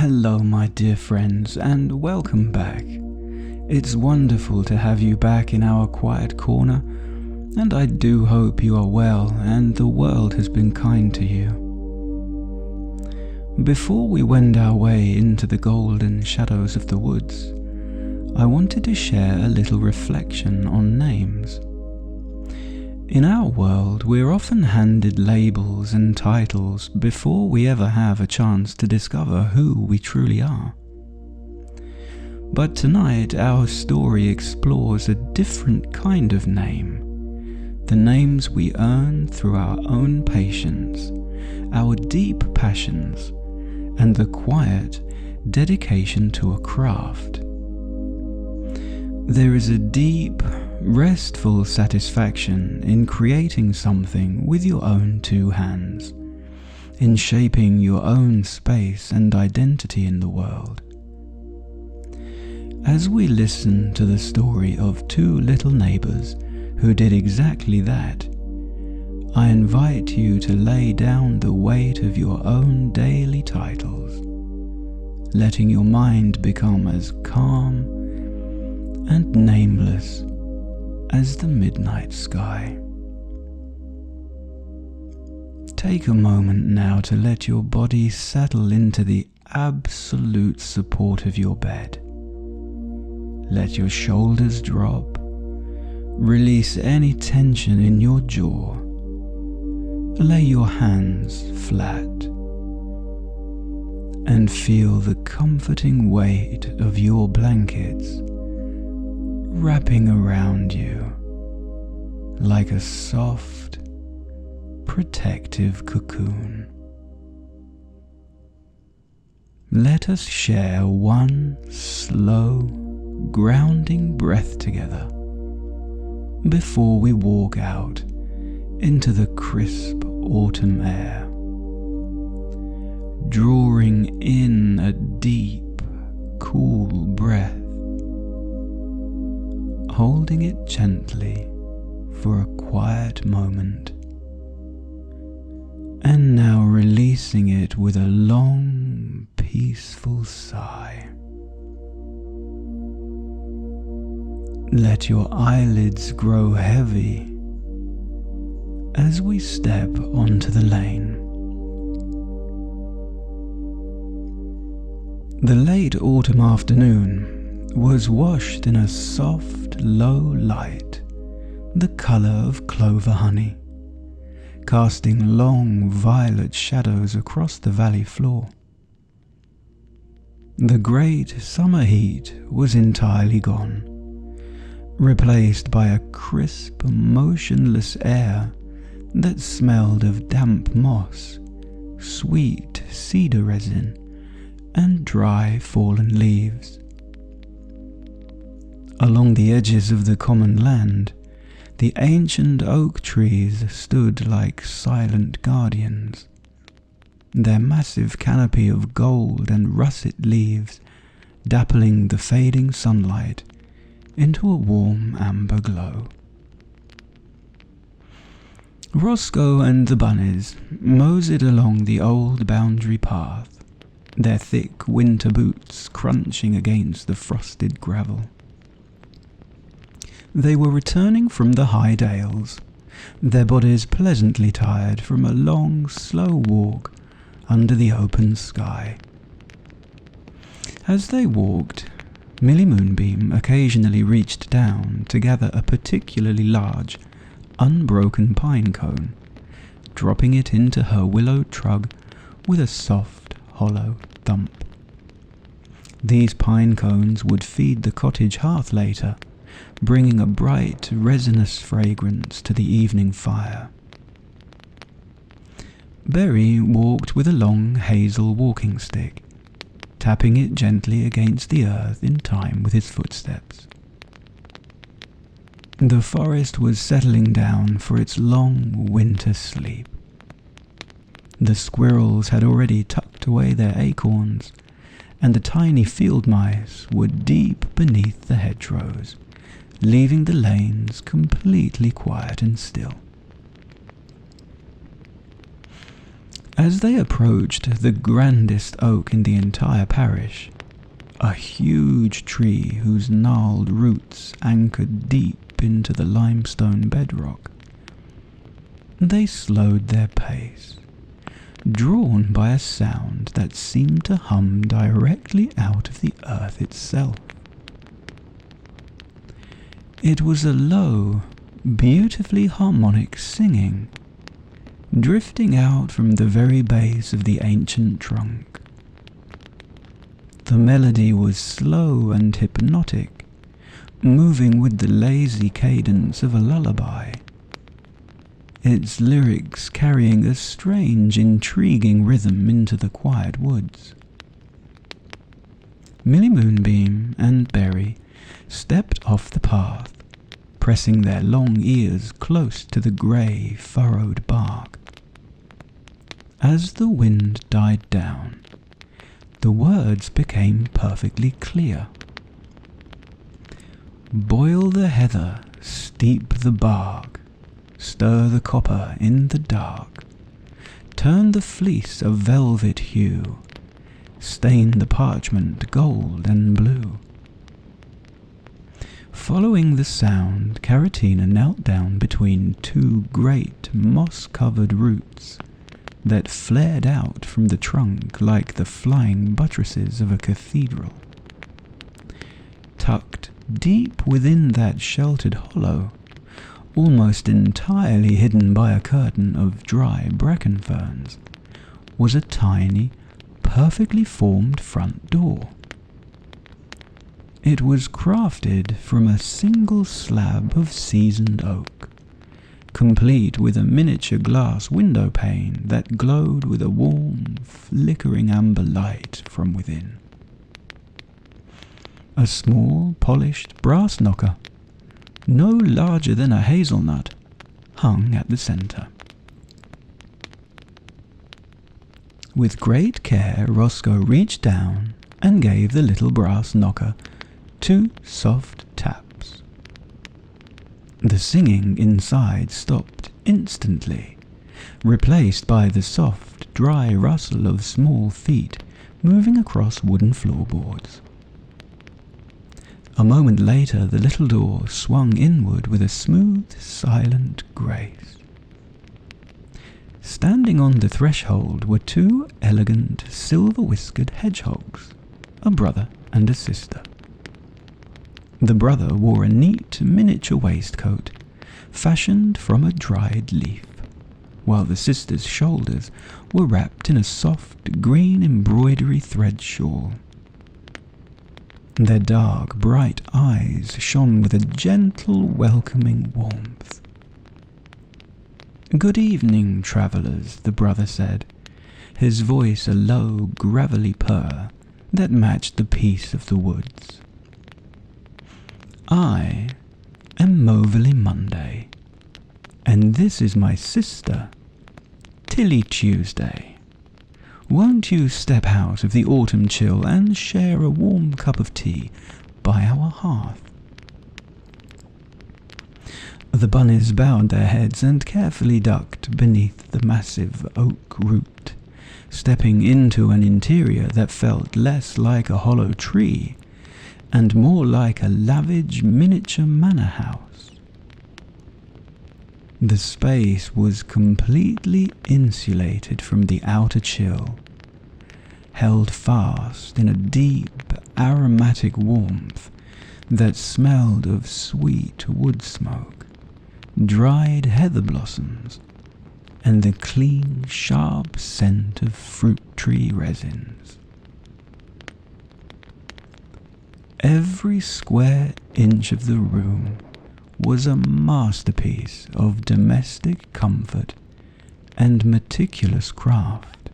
Hello my dear friends, and welcome back. It's wonderful to have you back in our quiet corner, and I do hope you are well and the world has been kind to you. Before we wend our way into the golden shadows of the woods, I wanted to share a little reflection on names. In our world, we're often handed labels and titles before we ever have a chance to discover who we truly are. But tonight, our story explores a different kind of name. The names we earn through our own patience, our deep passions, and the quiet dedication to a craft. There is a deep, restful satisfaction in creating something with your own two hands, in shaping your own space and identity in the world. As we listen to the story of two little neighbours who did exactly that, I invite you to lay down the weight of your own daily titles, letting your mind become as calm and nameless as the midnight sky. Take a moment now to let your body settle into the absolute support of your bed. Let your shoulders drop, release any tension in your jaw, lay your hands flat, and feel the comforting weight of your blankets wrapping around you like a soft, protective cocoon. Let us share one slow, grounding breath together before we walk out into the crisp autumn air, drawing in a deep, cool breath, holding it gently for a quiet moment, and now releasing it with a long, peaceful sigh. Let your eyelids grow heavy as we step onto the lane. The late autumn afternoon was washed in a soft, low light, the colour of clover honey, casting long violet shadows across the valley floor. The great summer heat was entirely gone, replaced by a crisp, motionless air that smelled of damp moss, sweet cedar resin, and dry fallen leaves. Along the edges of the common land, the ancient oak trees stood like silent guardians, their massive canopy of gold and russet leaves dappling the fading sunlight into a warm amber glow. Rosco and the bunnies moseyed along the old boundary path, their thick winter boots crunching against the frosted gravel. They were returning from the high dales, their bodies pleasantly tired from a long, slow walk under the open sky. As they walked, Millie Moonbeam occasionally reached down to gather a particularly large, unbroken pine cone, dropping it into her willow trug with a soft, hollow thump. These pine cones would feed the cottage hearth later, bringing a bright, resinous fragrance to the evening fire. Berry walked with a long hazel walking stick, tapping it gently against the earth in time with his footsteps. The forest was settling down for its long winter sleep. The squirrels had already tucked away their acorns, and the tiny field mice were deep beneath the hedgerows, leaving the lanes completely quiet and still. As they approached the grandest oak in the entire parish, a huge tree whose gnarled roots anchored deep into the limestone bedrock, they slowed their pace, drawn by a sound that seemed to hum directly out of the earth itself. It was a low, beautifully harmonic singing, drifting out from the very base of the ancient trunk. The melody was slow and hypnotic, moving with the lazy cadence of a lullaby, its lyrics carrying a strange, intriguing rhythm into the quiet woods. Millie Moonbeam and Berry stepped off the path, pressing their long ears close to the grey, furrowed bark. As the wind died down, the words became perfectly clear. Boil the heather, steep the bark, stir the copper in the dark, turn the fleece a velvet hue, stain the parchment gold and blue. Following the sound, Caratina knelt down between two great moss-covered roots that flared out from the trunk like the flying buttresses of a cathedral. Tucked deep within that sheltered hollow, almost entirely hidden by a curtain of dry bracken ferns, was a tiny, perfectly formed front door. It was crafted from a single slab of seasoned oak, complete with a miniature glass window pane that glowed with a warm, flickering amber light from within. A small, polished brass knocker, no larger than a hazelnut, hung at the centre. With great care, Rosco reached down and gave the little brass knocker 2 soft taps. The singing inside stopped instantly, replaced by the soft, dry rustle of small feet moving across wooden floorboards. A moment later, the little door swung inward with a smooth, silent grace. Standing on the threshold were 2 elegant, silver-whiskered hedgehogs, a brother and a sister. The brother wore a neat, miniature waistcoat, fashioned from a dried leaf, while the sister's shoulders were wrapped in a soft, green embroidery thread shawl. Their dark, bright eyes shone with a gentle, welcoming warmth. "Good evening, travellers," the brother said, his voice a low, gravelly purr that matched the peace of the woods. "I am Mauverley Monday, and this is my sister, Tilly Tuesday. Won't you step out of the autumn chill and share a warm cup of tea by our hearth?" The bunnies bowed their heads and carefully ducked beneath the massive oak root, stepping into an interior that felt less like a hollow tree and more like a lavish miniature manor house. The space was completely insulated from the outer chill, held fast in a deep, aromatic warmth that smelled of sweet wood smoke, dried heather blossoms, and the clean, sharp scent of fruit tree resins. Every square inch of the room was a masterpiece of domestic comfort and meticulous craft.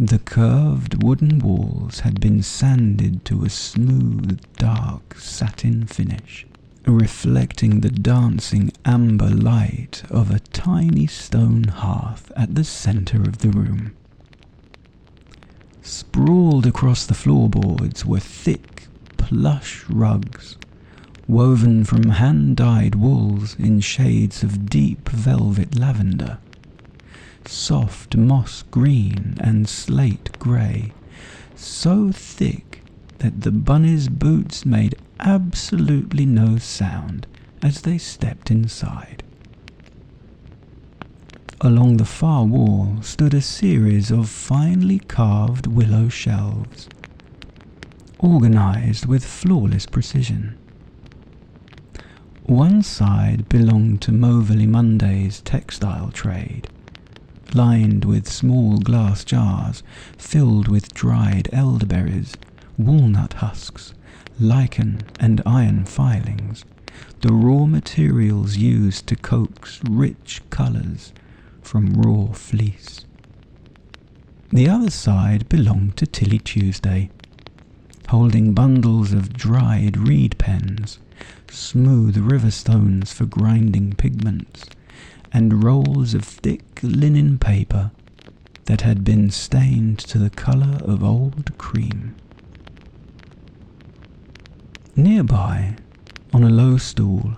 The curved wooden walls had been sanded to a smooth, dark satin finish, reflecting the dancing amber light of a tiny stone hearth at the center of the room. Sprawled across the floorboards were thick, plush rugs, woven from hand-dyed wools in shades of deep velvet lavender, soft moss green and slate grey, so thick that the bunnies' boots made absolutely no sound as they stepped inside. Along the far wall stood a series of finely carved willow shelves, organised with flawless precision. One side belonged to Mauverley Monday's textile trade, lined with small glass jars filled with dried elderberries, walnut husks, lichen and iron filings, the raw materials used to coax rich colours from raw fleece. The other side belonged to Tilly Tuesday, holding bundles of dried reed pens, smooth river stones for grinding pigments, and rolls of thick linen paper that had been stained to the colour of old cream. Nearby, on a low stool,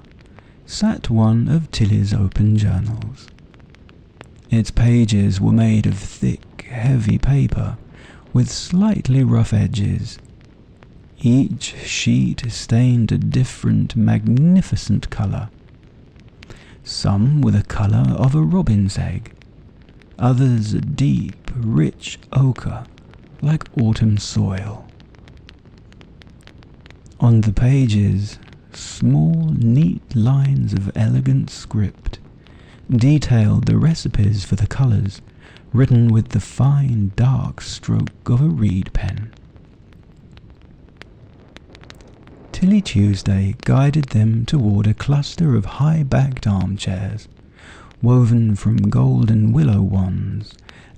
sat one of Tilly's open journals. Its pages were made of thick, heavy paper with slightly rough edges, each sheet stained a different, magnificent colour. Some were the colour of a robin's egg, others a deep, rich ochre, like autumn soil. On the pages, small, neat lines of elegant script detailed the recipes for the colours, written with the fine, dark stroke of a reed pen. Tilly Tuesday guided them toward a cluster of high-backed armchairs, woven from golden willow wands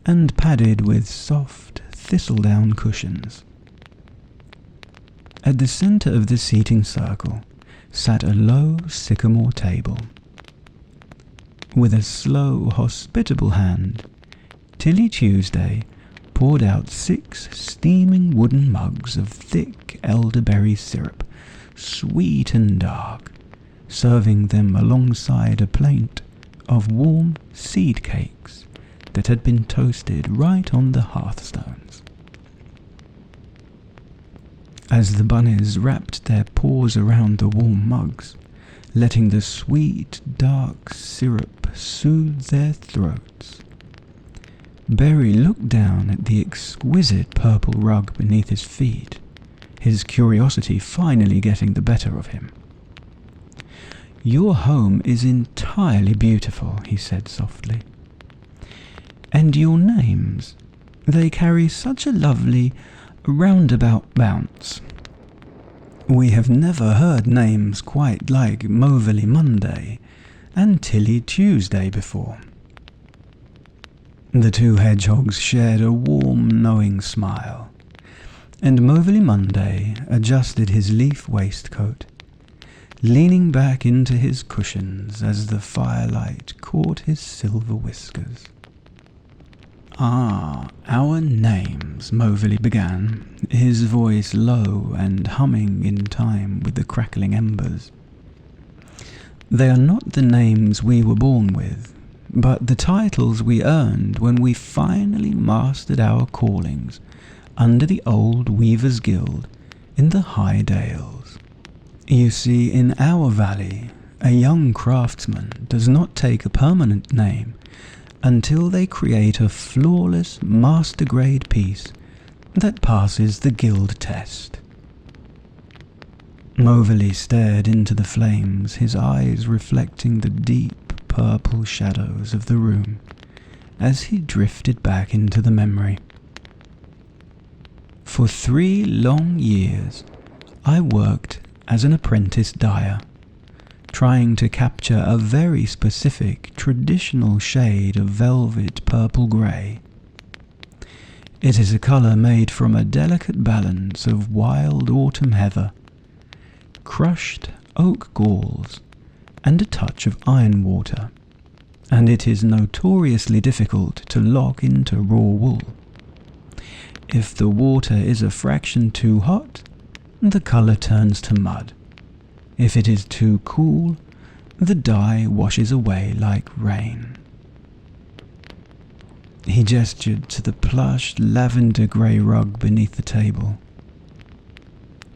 and padded with soft thistledown cushions. At the centre of the seating circle sat a low sycamore table. With a slow, hospitable hand, Tilly Tuesday poured out 6 steaming wooden mugs of thick elderberry syrup, sweet and dark, serving them alongside a plate of warm seed cakes that had been toasted right on the hearthstones. As the bunnies wrapped their paws around the warm mugs, letting the sweet, dark syrup soothe their throats, Berry looked down at the exquisite purple rug beneath his feet, his curiosity finally getting the better of him. "Your home is entirely beautiful," he said softly. "And your names, they carry such a lovely, roundabout bounce. We have never heard names quite like Mauverley Monday and Tilly Tuesday before." The 2 hedgehogs shared a warm, knowing smile, and Mauverley Monday adjusted his leaf waistcoat, leaning back into his cushions as the firelight caught his silver whiskers. "Ah, our names," Mauverley began, his voice low and humming in time with the crackling embers. "They are not the names we were born with, but the titles we earned when we finally mastered our callings under the old Weavers' Guild in the High Dales. You see, in our valley, a young craftsman does not take a permanent name until they create a flawless master-grade piece that passes the guild test." Mauverley stared into the flames, his eyes reflecting the deep purple shadows of the room as he drifted back into the memory. "For 3 long years I worked as an apprentice dyer, trying to capture a very specific traditional shade of velvet purple-grey. It is a colour made from a delicate balance of wild autumn heather, crushed oak galls, and a touch of iron water, and it is notoriously difficult to lock into raw wool. If the water is a fraction too hot, the colour turns to mud. If it is too cool, the dye washes away like rain." He gestured to the plush lavender-grey rug beneath the table.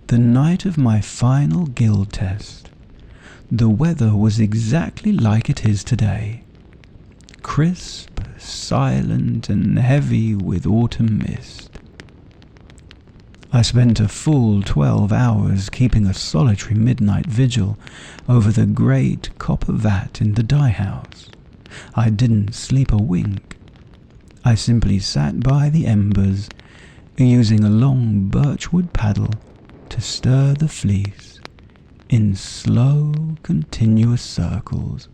The night of my final guild test, the weather was exactly like it is today. Crisp, silent, and heavy with autumn mist. I spent a full 12 hours keeping a solitary midnight vigil over the great copper vat in the dye house. I didn't sleep a wink. I simply sat by the embers, using a long birchwood paddle to stir the fleece in slow, continuous circles,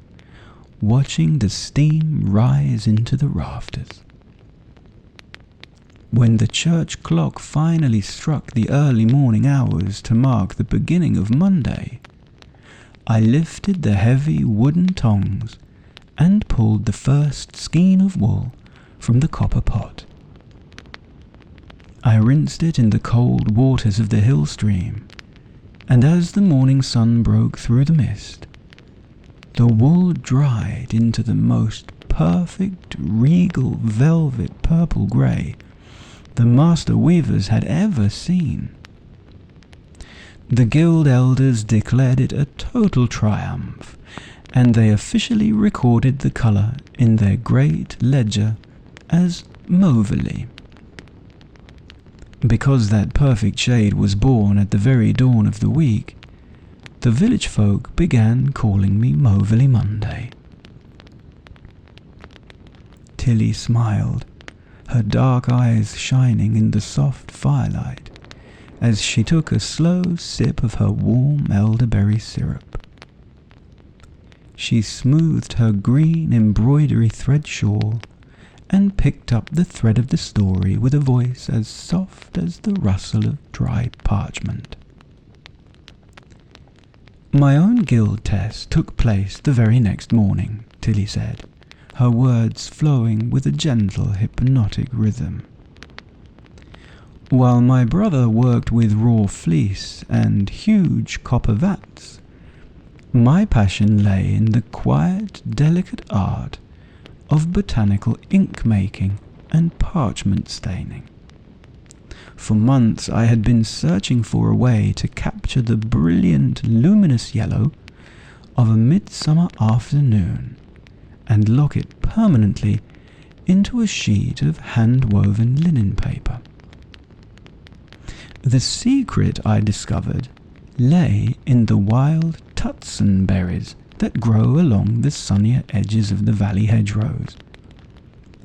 watching the steam rise into the rafters. When the church clock finally struck the early morning hours to mark the beginning of Monday, I lifted the heavy wooden tongs and pulled the first skein of wool from the copper pot. I rinsed it in the cold waters of the hill stream, and as the morning sun broke through the mist, the wool dried into the most perfect regal velvet purple grey the master weavers had ever seen. The guild elders declared it a total triumph, and they officially recorded the colour in their great ledger as Mauverley. Because that perfect shade was born at the very dawn of the week, the village folk began calling me Mauverley Monday. Tilly smiled, her dark eyes shining in the soft firelight, as she took a slow sip of her warm elderberry syrup. She smoothed her green embroidery thread shawl and picked up the thread of the story with a voice as soft as the rustle of dry parchment. My own guild test took place the very next morning, Tilly said, her words flowing with a gentle hypnotic rhythm. While my brother worked with raw fleece and huge copper vats, my passion lay in the quiet, delicate art of botanical ink making and parchment staining. For months I had been searching for a way to capture the brilliant, luminous yellow of a midsummer afternoon and lock it permanently into a sheet of hand-woven linen paper. The secret, I discovered, lay in the wild tutson berries that grow along the sunnier edges of the valley hedgerows.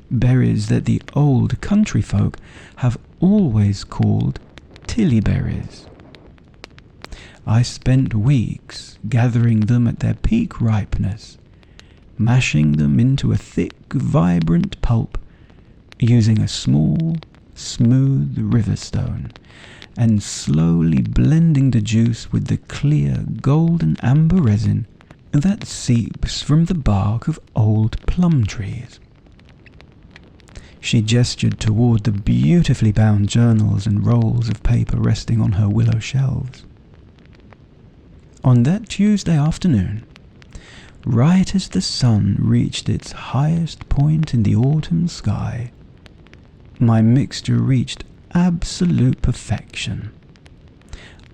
Berries that the old country folk have always called tillyberries. I spent weeks gathering them at their peak ripeness, mashing them into a thick, vibrant pulp, using a small, smooth river stone, and slowly blending the juice with the clear, golden amber resin that seeps from the bark of old plum trees. She gestured toward the beautifully bound journals and rolls of paper resting on her willow shelves. On that Tuesday afternoon, right as the sun reached its highest point in the autumn sky, my mixture reached absolute perfection.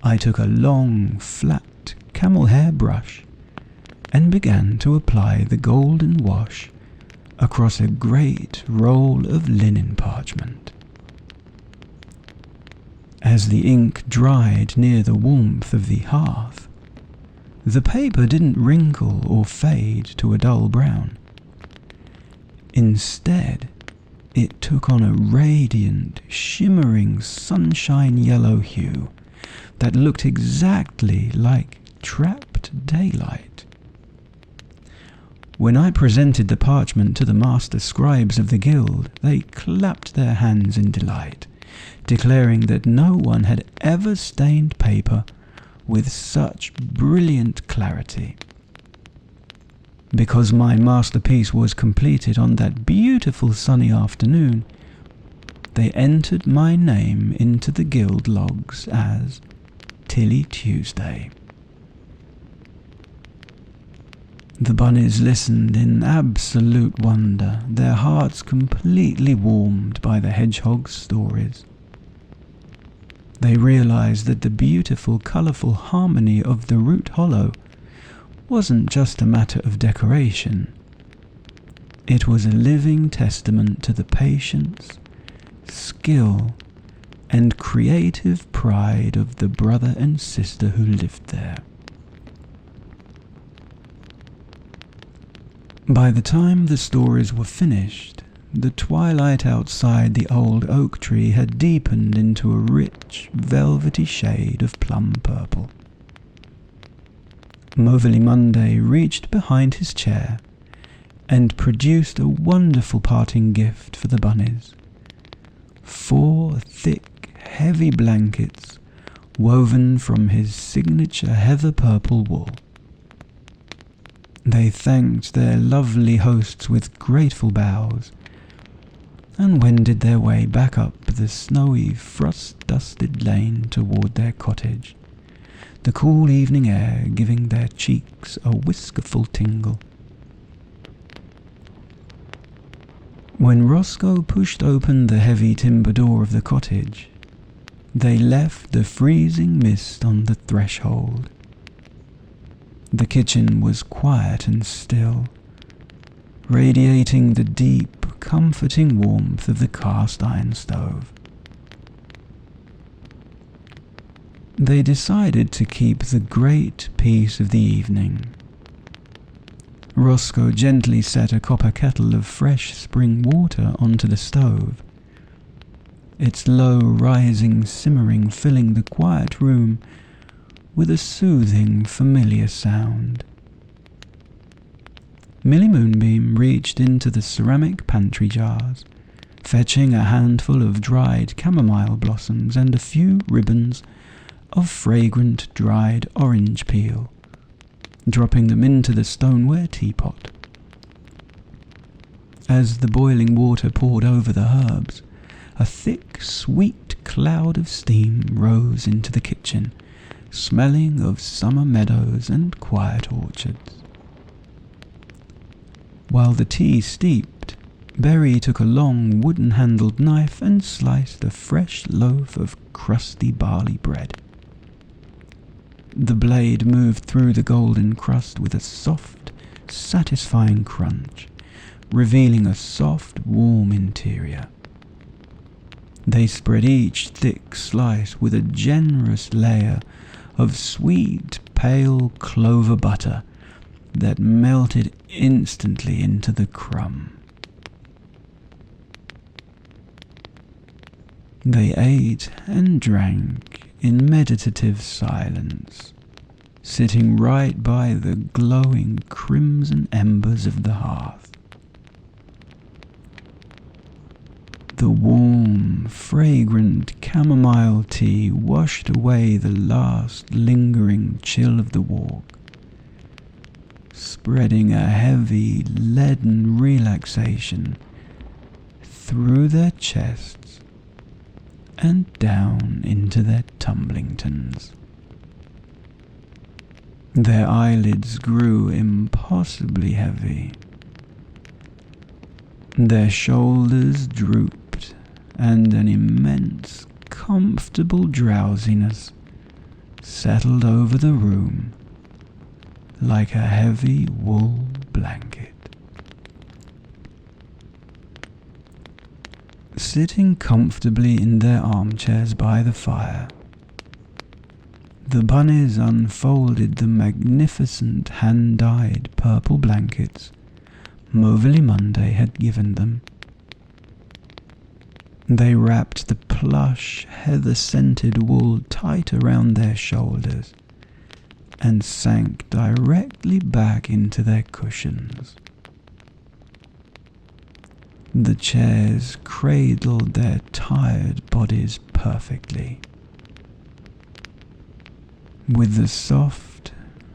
I took a long, flat camel hair brush and began to apply the golden wash across a great roll of linen parchment. As the ink dried near the warmth of the hearth, the paper didn't wrinkle or fade to a dull brown. Instead, it took on a radiant, shimmering sunshine yellow hue that looked exactly like trapped daylight. When I presented the parchment to the master scribes of the guild, they clapped their hands in delight, declaring that no one had ever stained paper with such brilliant clarity. Because my masterpiece was completed on that beautiful sunny afternoon, they entered my name into the guild logs as Tilly Tuesday. The bunnies listened in absolute wonder, their hearts completely warmed by the hedgehog's stories. They realized that the beautiful, colorful harmony of the root hollow wasn't just a matter of decoration. It was a living testament to the patience, skill, and creative pride of the brother and sister who lived there. By the time the stories were finished, the twilight outside the old oak tree had deepened into a rich, velvety shade of plum purple. Mauverley Monday reached behind his chair and produced a wonderful parting gift for the bunnies. 4 thick, heavy blankets woven from his signature heather purple wool. They thanked their lovely hosts with grateful bows and wended their way back up the snowy, frost-dusted lane toward their cottage, the cool evening air giving their cheeks a whimsical tingle. When Rosco pushed open the heavy timber door of the cottage, they left the freezing mist on the threshold. The kitchen was quiet and still, radiating the deep, comforting warmth of the cast iron stove. They decided to keep the great peace of the evening. Rosco gently set a copper kettle of fresh spring water onto the stove, its low rising simmering filling the quiet room with a soothing, familiar sound. Millie Moonbeam reached into the ceramic pantry jars, fetching a handful of dried chamomile blossoms and a few ribbons of fragrant dried orange peel, dropping them into the stoneware teapot. As the boiling water poured over the herbs, a thick, sweet cloud of steam rose into the kitchen, smelling of summer meadows and quiet orchards. While the tea steeped, Berry took a long wooden-handled knife and sliced a fresh loaf of crusty barley bread. The blade moved through the golden crust with a soft, satisfying crunch, revealing a soft, warm interior. They spread each thick slice with a generous layer of sweet, pale clover butter that melted instantly into the crumb. They ate and drank in meditative silence, sitting right by the glowing crimson embers of the hearth. The warm, fragrant chamomile tea washed away the last lingering chill of the walk, spreading a heavy, leaden relaxation through their chests and down into their tumblingtons. Their eyelids grew impossibly heavy. Their shoulders drooped, and an immense, comfortable drowsiness settled over the room like a heavy wool blanket. Sitting comfortably in their armchairs by the fire, the bunnies unfolded the magnificent hand-dyed purple blankets Mauverley Monday had given them. They wrapped the plush, heather-scented wool tight around their shoulders and sank directly back into their cushions. The chairs cradled their tired bodies perfectly. With the soft,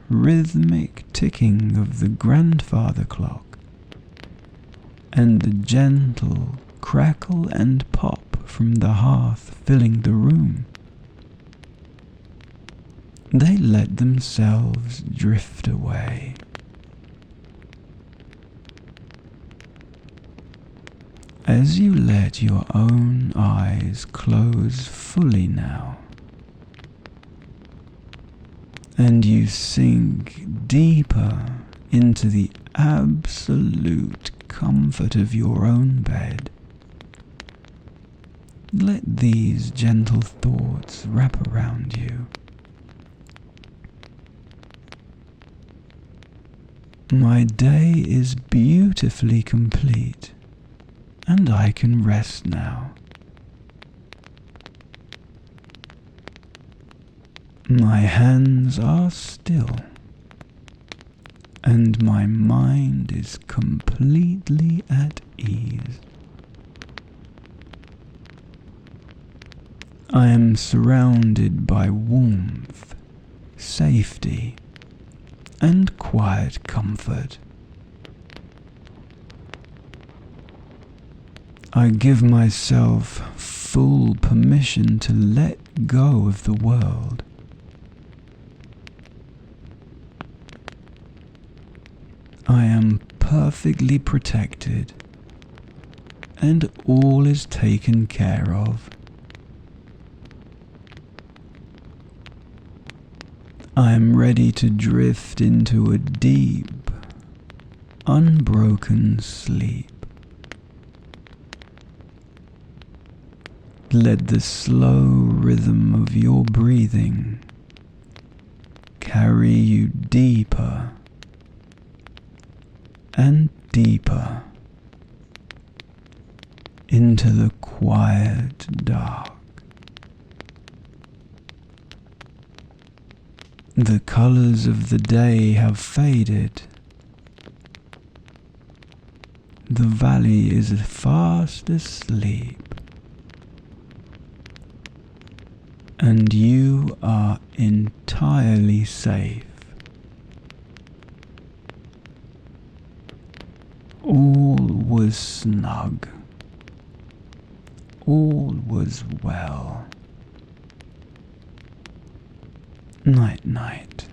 rhythmic ticking of the grandfather clock and the gentle crackle and pop from the hearth filling the room, they let themselves drift away, As you let your own eyes close fully now, and you sink deeper into the absolute comfort of your own bed, let these gentle thoughts wrap around you. My day is beautifully complete, and I can rest now. My hands are still, and my mind is completely at ease. I am surrounded by warmth, safety, and quiet comfort. I give myself full permission to let go of the world. I am perfectly protected, and all is taken care of. I am ready to drift into a deep, unbroken sleep. Let the slow rhythm of your breathing carry you deeper and deeper into the quiet dark. The colours of the day have faded. The valley is fast asleep, and you are entirely safe. All was snug. All was well. Night, night.